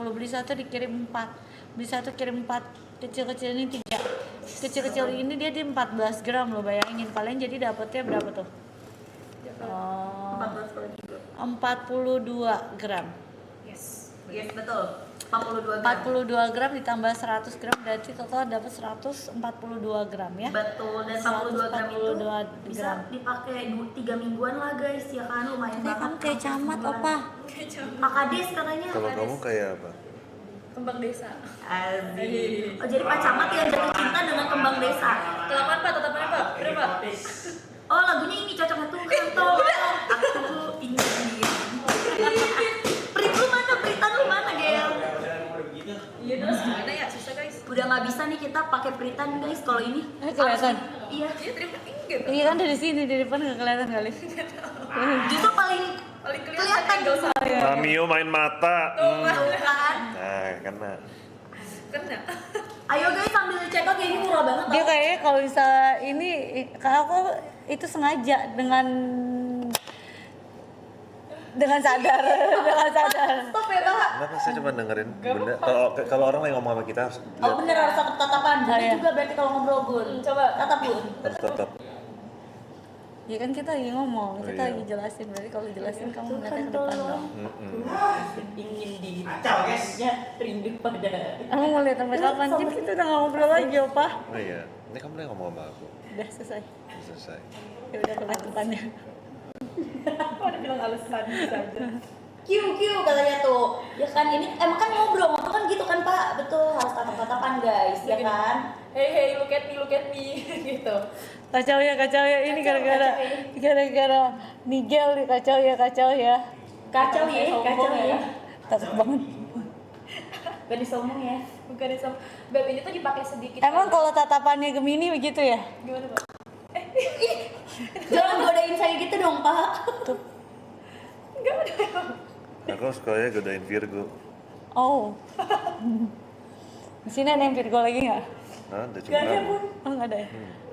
50, beli satu dikirim 4, beli satu kirim 4, kecil-kecil ini 3, kecil-kecil ini dia di 14 gram loh, bayangin kalian jadi dapetnya berapa tuh? 42 gram. Yes betul. 42 gram. 42 gram ditambah 100 gram berarti total dapat 142 gram ya. Betul, dan 42 gram itu 142 bisa gram. dipakai 3 mingguan lah guys, ya kan, lumayan banget. Kamu kayak camat opa. Pak Kades katanya. Kalau kamu kayak apa? Kembang desa. Aziz. Oh, jadi Pak Camat yang jatuh cinta dengan kembang desa. Kelamaan Pak, tatapannya Pak. Berapa? Oh, lagunya ini cocok satu kantong. Aku ingin. Prit lu mana? Pritan lu mana, Gel? Iya terus gimana ya? Susah guys. Udah nggak bisa nih kita pakai pritan guys kalau ini. Kelihatan. Iya. Iya terima enggak. Iya kan dari sini, dari depan nggak kelihatan kali. Justru paling kelihatan enggak usah. Namio main mata. kan. Nah, kena. Kena. Ayo guys sambil check out, ini murah banget. Dia tau. kayaknya kalau misalnya ini, kalau aku itu sengaja dengan sadar, dengan sadar. Stop ya, Pak. Kenapa saya cuma dengerin benda? Kalau orang lagi ngomong sama kita harus Oh bener, harus tetap tatapan. Bunda iya. juga berarti kalau ngobrol Bun. Coba. Tatap Bun. harus tetap. Ya kan kita lagi ngomong, kita Iya. lagi jelasin, berarti kalau jelasin kamu Tuh ngeliatnya kan ke depan tolong. dong. Ingin dihidupnya rindu pada. Kamu mau lihat sampai kapan? Kan kita udah nggak ngobrol lagi, opa. Oh iya, ini kamu lagi ngomong sama aku. Udah selesai. Selesai. Ya udah ke depannya. Ada bilang alasan saja. Q katanya tuh. Ya kan ini emang kan ngobrol kan gitu kan Pak. Betul, harus tatap-tatapan guys, ya kan? Hey look at me gitu. Kacau ya ini Kacau gara-gara Nigel nih, kacau ya. Kacau ya. Takut banget. Gak disombong ya. Bukan itu. Beb ini tuh dipakai sedikit. Emang kalau tatapannya Gemini begitu ya? Gimana Pak? Jangan godain saya gitu dong Pak. Tuh. Aku sukanya godain Virgo. Oh. Di sini ada yang Virgo lagi nggak? Ada cuma Gak ada kamu. Bun. Oh nggak ada ya?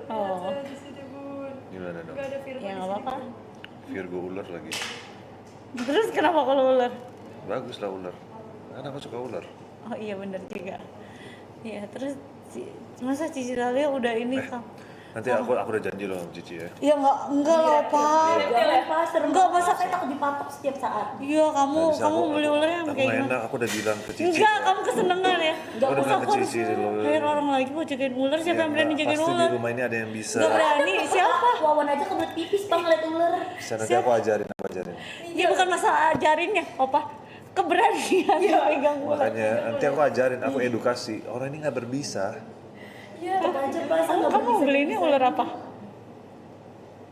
Oh. Di sini Bun. Gimana dong? Enggak ada firman. Ya nggak apa-apa. Virgo ular lagi. Terus kenapa kalau ular? Bagus lah ular. Kan aku suka ular. Oh iya benar juga. Iya terus masa Cici Talia udah ini kan? Nanti aku udah janji loh sama Cici ya. Ya enggak lah Pak. Jangan Pak, serem. Enggak, Masa masa- saya takut dipatok setiap saat. Iya kamu Nggak bisa, beli ular yang aku kayak nggak gimana? enak, aku udah bilang ke Cici. Enggak, kamu kesenangan ya. Aku udah bilang ke Cici loh. Hire orang lagi mau jagain ular, siapa yang berani jagain Pasti ular? di rumah ini ada yang bisa. Enggak berani, siapa? Wawan aja kebelet pipis Pak ngeliat ular. Bisa nanti aku ajarin. Ya bukan masalah ajarinnya, opa. Keberanian pegang ular. Makanya nanti aku ajarin, aku edukasi. Orang ini nggak berbisa. Iya, tetap aja Pak. Saya nggak Kamu beli ini ular apa?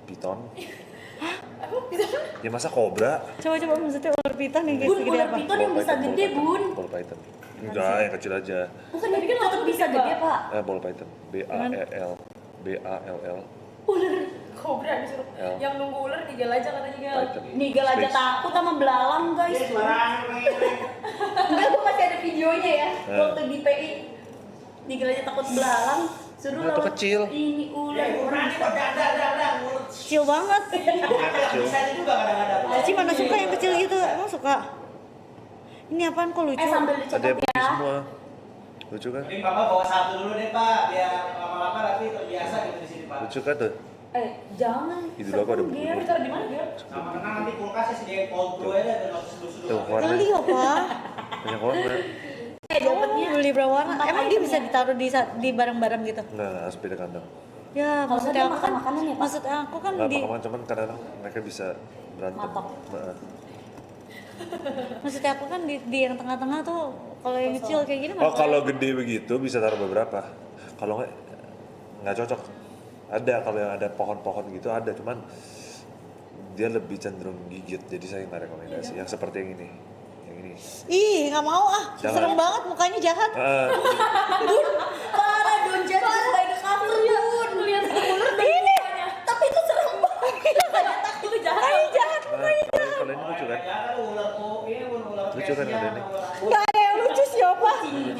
Piton. Ya masa kobra? Coba maksudnya ular piton yang kayak Bun, segede ular apa? piton yang bisa gede Bun. Ball python. Enggak, yang kecil aja. Bukan jadi kan tetap bisa gede Pak. Ball python. BALL. Ular Kobra disuruh. L. Yang nunggu ular tigel aja katanya Gel. Python. Nigel aja Space. takut sama belalang guys tuh. Enggak, gue masih ada videonya ya. Waktu di PI Nigel aja takut belalang. Suruh Nah, itu lawan- kecil. Ini ular. Kecil banget. Kecil. Cici mana suka yang kecil gitu? Emang suka? Ini apaan kok lucu? Sambil Ada dicetak yang putih ya. semua. Lucu kan? Mending Bapak bawa satu dulu deh Pak, biar lama-lama nanti terbiasa gitu di sini Pak. Lucu kan tuh? Jangan. Itu dulu aku ada buku. Gel. Taruh di mana Gel? Sama tenang nanti kulkasnya sediain cold brew aja dan nggak seduh-seduh. Tuh warna. Beli opa. Banyak warna. Kamu beli berapa warna? Emang dia bisa ditaruh di barang-barang gitu? Enggak, harus beda kandang. Ya, Kalau maksudnya dia aku makan kan, makanan ya, Pak? maksud aku kan Enggak di, apa-apa, cuman kadang-kadang mereka bisa berantem. Matok. Nah, maksudnya aku kan di yang tengah-tengah tuh, kalau yang kecil kayak gini. Oh, kalau gede begitu bisa taruh beberapa. Kalau nggak cocok. Ada kalau yang ada pohon-pohon gitu ada, cuman dia lebih cenderung gigit. Jadi saya nggak rekomendasi. Yang seperti yang ini. Yang ini. Ih, nggak mau ah, Jangan. serem banget mukanya jahat. Parah, don't judge us by the cover Bun. Lihat ular Ini, Tapi itu serem banget. itu jahat. mukanya jahat. Kalau ini lucu kan? Ya kan ular ini pun ular Lucu kan Persia, ada ini? ular- Nggak ada yang lucu sih opa.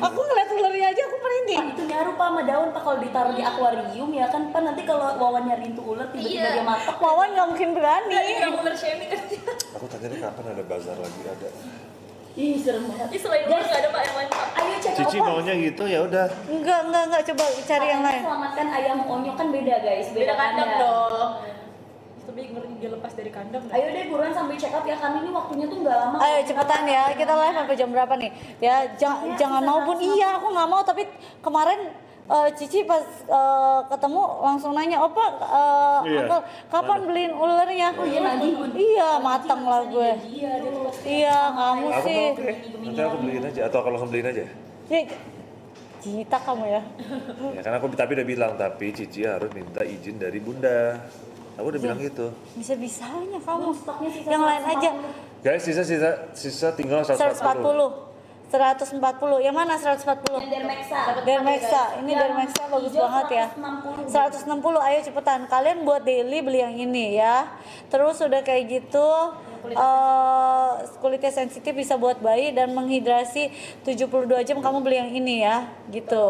Aku ngeliat ularnya aja aku merinding. Pak, itu nyaru Pak sama daun Pak kalau ditaruh di akuarium ya kan Pak, nanti kalau Wawan nyariin tuh ular tiba-tiba Iya. dia matok. Wawan nggak mungkin berani. Yang ular shaming kan dia. Aku tanya nih kapan ada bazar lagi ada. Ih serem banget. Ih selain ular nggak ada Pak. Cici maunya gitu ya udah. Enggak, coba cari yang lain. Selamatkan ayam onyok kan beda guys, Beda kandang dong. Tapi ngeri dia lepas dari kandang. Ayo deh buruan sampai check out ya, karena ini waktunya tuh nggak lama. Ayo cepetan ya, kita live sampai jam berapa nih? Ya jangan mau Bun. Iya, aku nggak mau, tapi kemarin Cici pas ketemu langsung nanya, "Opa, Iya. Uncle, kapan beliin ulernya?" Oh iya lagi Bun. Iya, matang lah gue. Iya, dia tuh pasti. Iya, kamu Aku sih. mau oke. Nanti aku beliin aja atau kalau beliin aja. Ya, Cita kamu ya. Ya kan aku tapi udah bilang tapi Cici harus minta izin dari Bunda. Aku udah bilang gitu. Bisa-bisanya kamu. Stoknya sisa Yang lain aja. Guys, sisa tinggal 140. 140. Yang mana 140? Yang Dermexa. Dermexa. Ini Dermexa bagus banget ya. 160. Ayo cepetan. Kalian buat daily beli yang ini ya. Terus udah kayak gitu kulitnya sensitif, bisa buat bayi dan menghidrasi 72 jam, kamu beli yang ini ya. Gitu.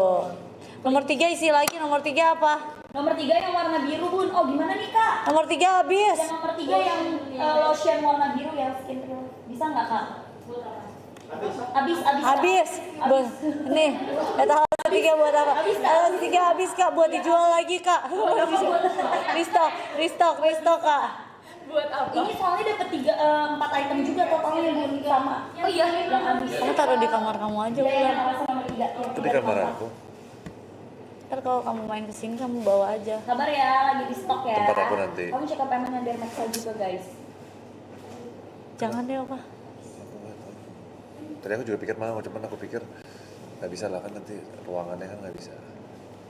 Nomor 3 isi lagi. Nomor 3 apa? Nomor 3 yang warna biru Bun. Oh gimana nih Kak? Nomor 3 habis. Yang nomor 3 yang lotion warna biru yang skin care. Bisa nggak Kak? Habis. Nih, eta tiga buat apa? Tiga habis Kak, buat dijual lagi Kak. Restock Kak. Buat apa? Ini soalnya dapat 4 item juga totalnya Bun, sama. Oh iya, yang habis. Kamu taruh di kamar kamu aja Iya, yang udah. rasa nomor 3. Itu di kamar aku. Ntar kalau kamu main kesini kamu bawa aja. Sabar ya, lagi di stok ya. Tempat aku nanti. Kamu check up paymentnya Dermexa juga guys. Jangan deh apa. Tadi aku juga pikir mau, cuman aku pikir nggak bisa lah kan nanti ruangannya kan nggak bisa.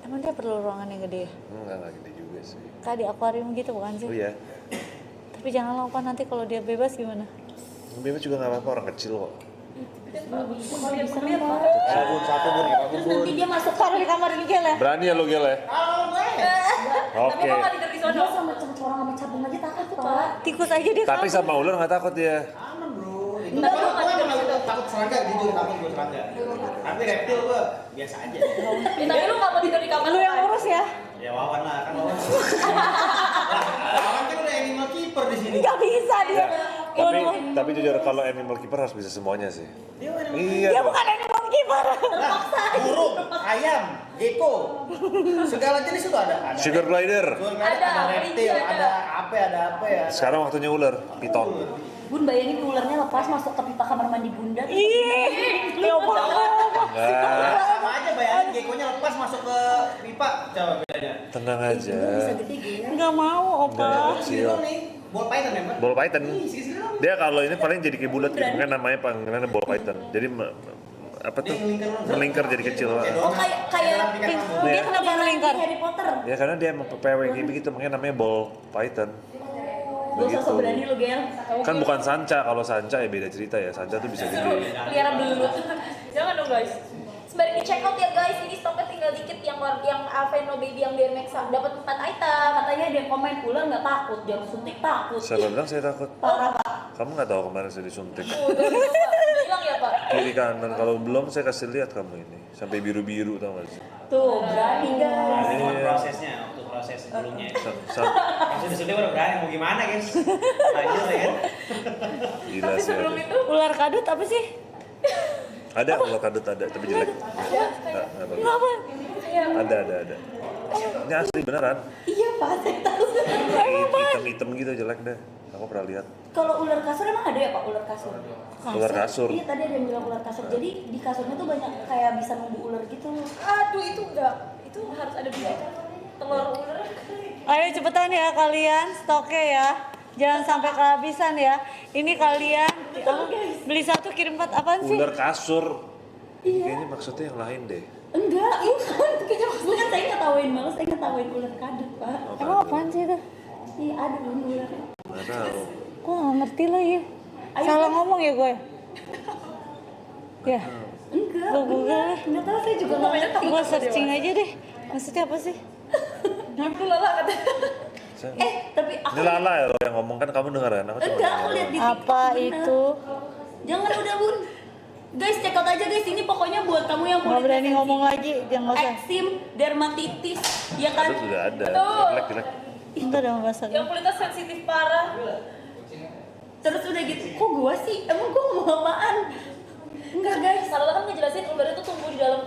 Emang dia perlu ruangan yang gede ya? Nggak gede juga sih. Kayak di akuarium gitu bukan sih? Oh iya, Tapi jangan lupa nanti kalau dia bebas gimana? bebas juga nggak apa-apa, orang kecil kok. Satu bun ya, Terus nanti dia masuk Taruh di kamar Miguel ya? Berani ya lo Gel ya? Oke. Tapi kok nggak tidur di dia sono? sama orang sama cabung aja takut Pak. Tikus aja dia Tapi kabur. sama ular nggak takut dia. aman bro. Itu gua takut serangga, jujur takut gua serangga. Tapi reptil gua biasa aja. Tapi lu nggak mau tidur di kamar Lu yang urus ya? Ya Wawan lah, kan Wawan. Wawan kan udah animal keeper di sini. Nggak bisa dia. Tapi jujur kalau animal keeper harus bisa semuanya sih. Dia animal Iya. Dia dong. bukan animal keeper. burung, ayam, gecko, segala jenis itu ada. Sugar glider. Ada reptil, ada apa ya. Sekarang waktunya ular, piton. Bun bayangin ularnya lepas masuk ke pipa kamar mandi Bunda. Ih, dia banget. Enggak, Sama aja bayangin geckonya lepas masuk ke pipa. Coba bedanya. tenang aja. Bisa gede gitu. Nggak mau, Opa. Kecil. Ini nih, ball python ya, Mbak? Ball python. Sisi-sisi doang. Dia kalau ini paling jadi kayak bulat gitu, kan namanya panggilannya ball python. Jadi apa tuh? Melingkar jadi kecil. Oh kayak Dia kenapa melingkar? Harry Potter. Ya karena dia emang PW kayak begitu, makanya namanya ball python. Gak usah so berani lu Gel. Kan bukan sanca, kalau sanca ya beda cerita ya. Sanca tuh bisa gede. Pelihara belut. Jangan dong guys. Sembari di check out ya guys, ini stoknya tinggal dikit yang Alveno Baby yang Dermexa dapat 4 item. Katanya dia komen ular nggak takut, jangan suntik takut. Siapa bilang saya takut? Parah Pak. Kamu nggak tahu kemarin saya disuntik. Oh, udah gitu, Pak. Bilang ya Pak. Kiri kanan, kalau belum saya kasih lihat kamu ini. Sampai biru-biru tau gak sih? Tuh berani guys. Ini cuma Iya. prosesnya, waktu proses sebelumnya. Sam- Langsung disuntik udah berani, mau gimana guys? Lanjut ya kan? Gila Tapi sih. sebelum ada. itu Ular kadut apa sih? Ada ular kadut ada, tapi jelek. Nggak bagus. Kenapa? Ada. Ini asli beneran. Iya Pak, saya tahu. Hitam-hitam gitu jelek deh. Aku pernah lihat. Kalau ular kasur emang ada ya Pak ular kasur? Ular kasur. Iya tadi ada yang bilang ular kasur. Jadi di kasurnya tuh banyak kayak bisa nunggu ular gitu. aduh itu enggak. Itu harus ada bibit telur ular. Ayo cepetan ya kalian, stoknya ya. Jangan sampai kehabisan ya. Ini kalian beli satu kirim 4 apaan sih? Ular kasur. Kayaknya maksudnya yang lain deh. Enggak, bukan. Kayaknya maksudnya saya ngetawain malah saya ngetawain ular kadut Pak. Emang apaan sih itu? Iya ada ular. Nggak tahu. Gue nggak ngerti lagi. Ayo, Salah Bun. ngomong ya gue. Ya, Enggak. Lu Google bener. Enggak tahu saya juga nggak ngerti. gue searching aja deh. Maksudnya apa sih? Aku lala kata. Saya- Tapi aku Ini Lala ya lo yang ngomong kan kamu dengeran. Aku cuma enggak, aku lihat di Apa TikTok, bener. itu? Jangan udah Bun. Guys, check out aja guys. Ini pokoknya buat kamu yang Nggak berani ngomong lagi, jangan nggak usah. eksim, dermatitis, ya kan? Kadut sudah ada. Betul. Jelek. Enggak ada bahasa Yang kulitnya sensitif parah. Terus udah gitu, kok gua sih? Emang gua ngomong apaan? Enggak guys. Sarah kan ngejelasin ular itu tumbuh di dalam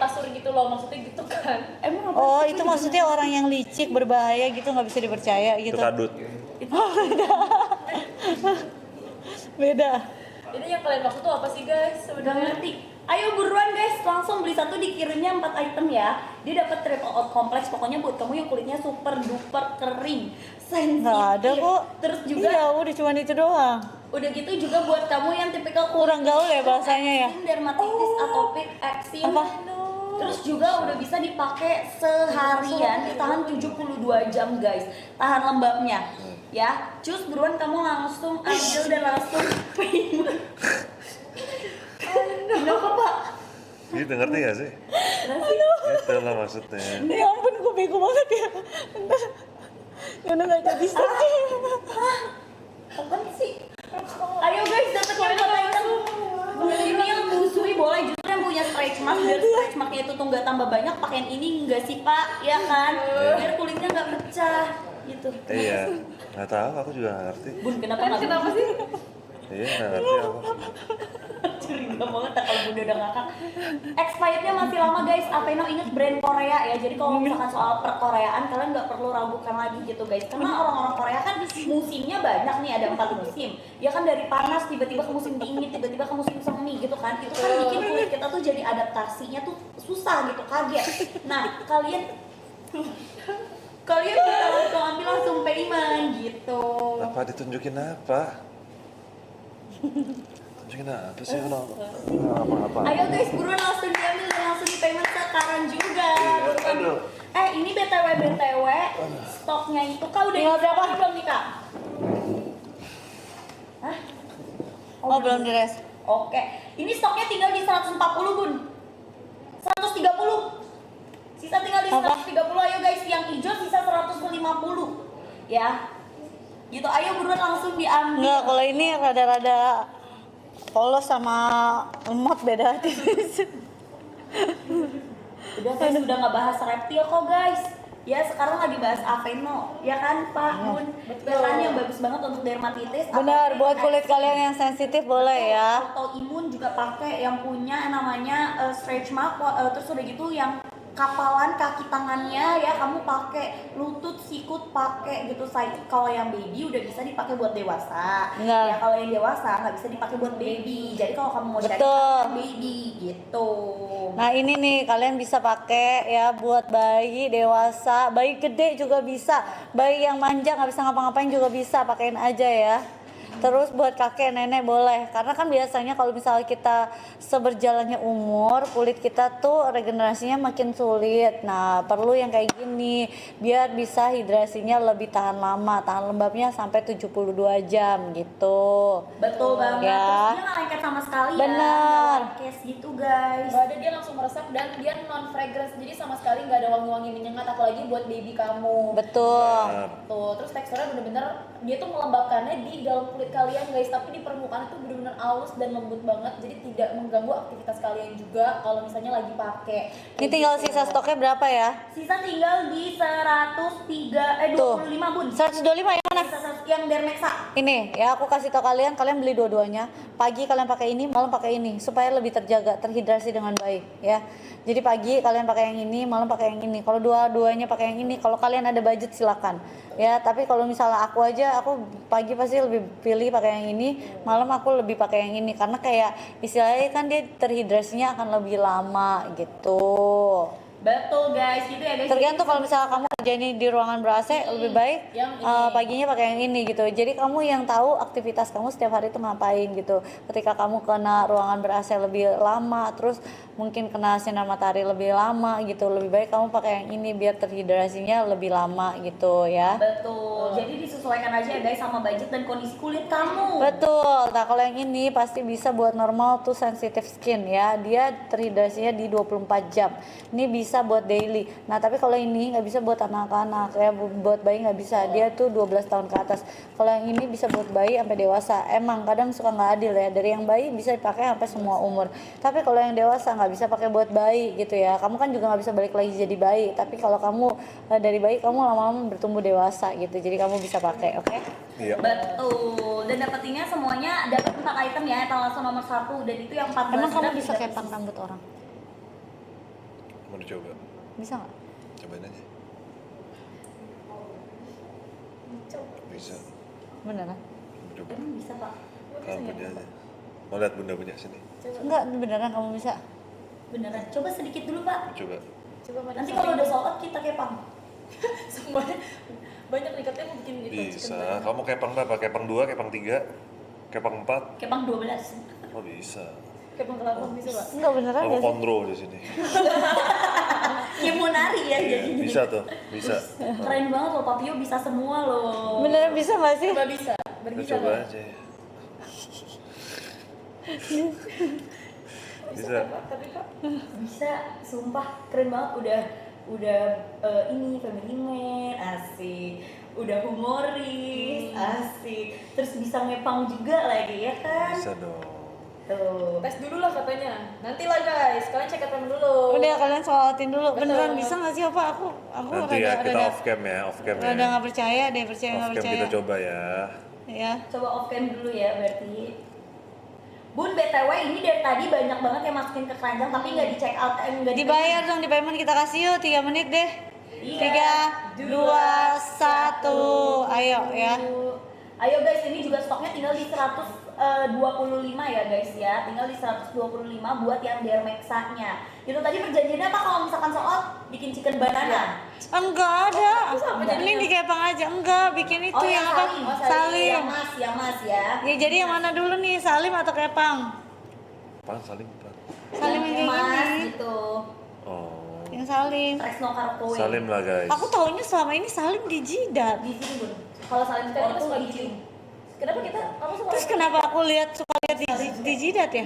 loh, maksudnya gitu kan. Emang apa? Oh, itu maksudnya orang yang licik, berbahaya gitu, nggak bisa dipercaya Itu gitu. kadut. Beda. Jadi yang kalian maksud tuh apa sih guys Udah sebenarnya? ngerti. Ayo buruan guys, langsung beli satu dikirimnya 4 item ya. Dia dapat triple out kompleks, pokoknya buat kamu yang kulitnya super duper kering, sensitif. Nggak ada kok. Terus juga Iya, udah cuma itu doang. udah gitu juga buat kamu yang tipikal Kurang gaul ya bahasanya ya. eczema, dermatitis, atopik, eksim. Apa? Terus juga udah bisa dipakai seharian, ditahan 72 jam guys. Tahan lembabnya. Ya, cus buruan kamu langsung ambil dan langsung payment. Kenapa Pak? Gitu ngerti gak sih? Itu lah maksudnya. Ya ampun, gue bego banget ya. Bentar. Ya udah nggak jadi sih. Apa sih? Ayo guys, dapat yang item. Ini yang busui boleh, justru yang punya stretch mark biar stretch marknya itu tuh nggak tambah banyak. Pakein ini enggak sih Pak? Ya kan? Biar kulitnya nggak pecah gitu. Iya. Nggak tahu, aku juga nggak ngerti. Bun, kenapa sih? Iya, nggak ngerti aku. Curiga banget kalau bunda udah ngakak. Expirednya masih lama guys. Aveno inget brand Korea ya. Jadi kalau misalkan soal perkoreaan kalian nggak perlu ragukan lagi gitu guys. Karena orang-orang Korea kan musimnya banyak nih, ada 4 musim. Ya kan dari panas tiba-tiba ke musim dingin, tiba-tiba ke musim semi gitu kan. Itu kan bikin kulit kita tuh jadi adaptasinya tuh susah gitu, kaget. Nah kalian bisa langsung ambil langsung payment gitu. Apa ditunjukin apa? Tunjukin apa sih orang? Apa-apa. Ayo guys, buruan langsung diambil dan langsung di payment sekarang juga. Buruan. Aduh. Ini BTW stoknya itu kak udah Tinggal berapa? belum nih kak? Hah? Oh, belum dires. Oke, ini stoknya tinggal di 140 bun. 130. Sisa tinggal di Apa? 130. Ayo guys, yang hijau sisa 150 ya. Gitu, ayo buruan langsung diambil. Enggak, kalau ini rada-rada polos sama lemot beda tipis. Udah guys, udah nggak bahas reptil kok guys. Ya sekarang lagi bahas Aveno, ya kan Pak Bun? Ya kan yang bagus banget untuk dermatitis. Benar, atopik, buat kulit eksim. kalian yang sensitif boleh ya. Autoimun juga pakai yang punya namanya stretch mark, terus udah gitu yang kapalan kaki tangannya ya kamu pakai, lutut, sikut pakai gitu. Kalau yang baby udah bisa dipakai buat dewasa. Benar. Ya kalau yang dewasa nggak bisa dipakai buat baby. Jadi kalau kamu mau cari Betul. baby gitu. Nah ini nih kalian bisa pakai ya buat bayi, dewasa, bayi gede juga bisa, bayi yang manja nggak bisa ngapa-ngapain juga bisa, pakein aja ya. Terus buat kakek nenek boleh, karena kan biasanya kalau misalnya kita seberjalannya umur kulit kita tuh regenerasinya makin sulit. Nah perlu yang kayak gini biar bisa hidrasinya lebih tahan lama, tahan lembabnya sampai 72 jam gitu. Betul banget. Ya. Terus dia nggak lengket sama sekali ya. Bener. Nggak case gitu guys. Nggak ada, dia langsung meresap dan dia non fragrance, jadi sama sekali nggak ada wangi-wangi menyengat, apalagi buat baby kamu. Betul. Tuh, terus teksturnya bener-bener dia tuh melembabkannya di dalam kulit kalian guys, tapi di permukaan itu bener-bener halus dan lembut banget, jadi tidak mengganggu aktivitas kalian juga kalau misalnya lagi pakai. Ini tinggal sisa stoknya berapa ya? Sisa tinggal di 103 Tuh. 25 bun. 125 yang mana? Yang Dermexa. Ini ya aku kasih tau kalian beli dua-duanya. Pagi kalian pakai ini, malam pakai ini supaya lebih terjaga, terhidrasi dengan baik ya. Jadi pagi kalian pakai yang ini, malam pakai yang ini. Kalau dua-duanya pakai yang ini, kalau kalian ada budget silakan. Ya, tapi kalau misalnya aku pagi pasti lebih pilih pakai yang ini, malam aku lebih pakai yang ini karena kayak istilahnya kan dia terhidrasinya akan lebih lama gitu. Betul guys, gitu ya guys. Tergantung kalau misalnya kamu kerja ini di ruangan ber-AC lebih baik yang ini. paginya pakai yang ini gitu. Jadi kamu yang tahu aktivitas kamu setiap hari itu ngapain gitu. Ketika kamu kena ruangan ber-AC lebih lama, terus mungkin kena sinar matahari lebih lama gitu, lebih baik kamu pakai yang ini biar terhidrasinya lebih lama gitu ya. Betul. Jadi disesuaikan aja ya guys sama budget dan kondisi kulit kamu. Betul. Nah kalau yang ini pasti bisa buat normal tuh sensitive skin ya. Dia terhidrasinya di 24 jam. Ini bisa buat daily. Nah tapi kalau ini nggak bisa buat anak-anak ya, buat bayi nggak bisa. Dia tuh 12 tahun ke atas. Kalau yang ini bisa buat bayi sampai dewasa. Emang kadang suka nggak adil ya. Dari yang bayi bisa dipakai sampai semua umur. Tapi kalau yang dewasa nggak bisa pakai buat bayi gitu ya. Kamu kan juga nggak bisa balik lagi jadi bayi. Tapi kalau kamu dari bayi kamu lama-lama bertumbuh dewasa gitu. Jadi kamu bisa pakai, oke? Iya. Betul. Dan dapetinnya semuanya dapat 4 item ya, etalase nomor 1 dan itu yang 14. Emang kamu gram bisa juga kepang rambut orang? Mau dicoba? Bisa nggak? Cobain aja. Bisa. Beneran? Coba. Emang bisa pak? Kamu punya aja. Mau lihat bunda punya sini. Enggak, beneran kamu bisa. Beneran. Coba sedikit dulu pak. Coba. Coba mana Nanti kalau udah sold out kita kepang. semuanya banyak nih katanya mau bikin itu Bisa. Kamu kepang berapa? Kepang 2, kepang 3, kepang 4? Kepang 12. Oh bisa. kepang kelapa bisa pak. Enggak beneran Kamu nggak sih? kontrol di sini. Ya mau nari ya Iya, jadinya. bisa tuh. Bisa. Keren banget loh Papio bisa semua loh. Beneran bisa nggak sih? Coba bisa Kita berbisa coba nggak? aja. Bisa Bisa. Pak, tapi pak Bisa, sumpah keren banget udah ini family man, asik. Udah humoris, asik. Terus bisa ngepang juga lagi ya kan? Bisa dong. Tuh. tes dulu lah katanya. Nanti lah guys, kalian cek KTM dulu. Udah kalian sholatin dulu. Betul. Beneran bisa nggak sih apa? Aku Nanti ya kita off cam ya, off cam ya. Rada nggak percaya deh, percaya nggak Off cam percaya. kita coba ya. Ya. Coba off cam dulu ya berarti. Bun, BTW ini dari tadi banyak banget yang masukin ke keranjang tapi nggak di check out, nggak Dibayar dong di payment kita kasih yuk 3 menit deh. Iya. 3, 2, 1. Ayo ya. Ayo guys, ini juga stoknya tinggal di 125 ya guys ya. Tinggal di 125 buat yang Air Max-nya. Itu tadi perjanjiannya apa kalau misalkan soal bikin chicken banana? Enggak ada. Terus apa Ini jadinya? dikepang aja. Enggak, bikin itu Oh yang yang apa? Salim. Salim. Ya mas ya. Ya jadi yang mana dulu nih? Salim atau kepang? Apaan saling apa? Salim yang kayak mas gini. gitu. Oh. Yang salim. Tresno Karakoe. Salim lah guys. Aku taunya selama ini salim di jidat. Di sini Bun. Kalau salim Sekarang sport kita tuh suka di bikin. sini. Kenapa kita kamu suka Terus kenapa aku lihat suka lihat di jidat ya?